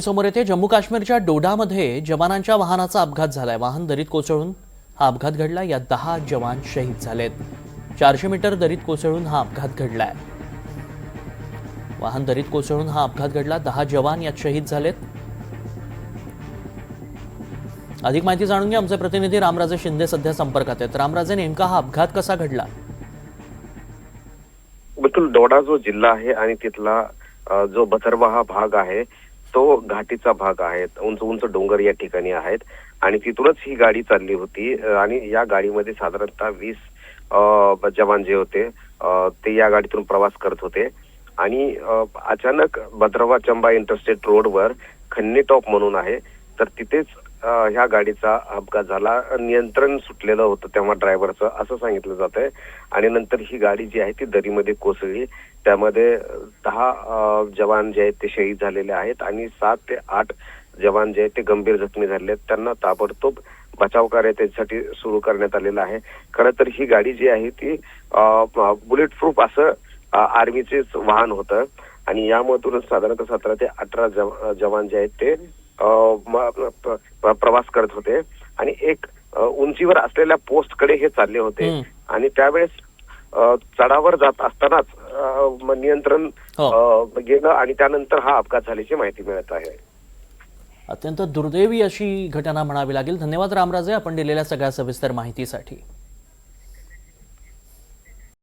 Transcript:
समोर येते जम्मू काश्मीरच्या डोडामध्ये जवानांच्या वाहनाचा अपघात झालाय। वाहन दरीत कोसळून हा अपघात घडला। यात 10 जवान शहीद झालेत। 400 मीटर दरीत कोसळून हा अपघात घडलाय। वाहन दरीत कोसळून हा अपघात घडला। 10 जवान यात शहीद झालेत। अधिक माहिती जाणून घ्या। आमचे प्रतिनिधी रामराजे शिंदे सध्या संपर्कात आहेत। रामराजे, नेमका हा अपघात कसा घडला? बिलकुल, डोडा जो जिल्हा आहे आणि तिथला जो बथरवा हा भाग आहे तो घाटीचा भाग आहे। उंच उंच डोंगर या ठिकाणी आहेत आणि तिथूनच ही गाडी चालली होती आणि या गाडीमध्ये साधारणतः 20 जवान जे होते ते या गाडीतून प्रवास करत होते आणि अचानक भद्रवा चंबा इंटरस्टेट रोडवर खन्नी टॉप म्हणून आहे, तर तिथेच ह्या गाडीचा अपघात झाला। नियंत्रण सुटलेलं होतं तेव्हा ड्रायव्हरचं, असं सांगितलं जात आहे आणि नंतर ही गाडी जी आहे ती दरीमध्ये कोसळली। त्यामध्ये 10 जवान जे आहेत ते शहीद झालेले आहेत आणि 7 ते 8 जवान जे आहेत ते गंभीर जखमी झाले आहेत। त्यांना ताबडतोब बचाव कार्य त्यासाठी सुरू करण्यात आलेलं आहे। खरं तर ही गाडी जी आहे ती बुलेट प्रूफ असं आर्मीचेच वाहन होतं आणि यामधूनच साधारणतः 17 ते 18 जवान जे आहेत ते प्रवास करत होते आणि एक उंचीवर असलेल्या पोस्टकडे हे चालले होते आणि त्यावेळेस चढावर जात असतानाच नियंत्रण गेलं आणि त्यानंतर हा अपघात झाल्याची माहिती मिळत आहे। अत्यंत दुर्दैवी अशी घटना म्हणावी लागेल। धन्यवाद रामराजे, आपण दिलेल्या सगळ्या सविस्तर माहितीसाठी।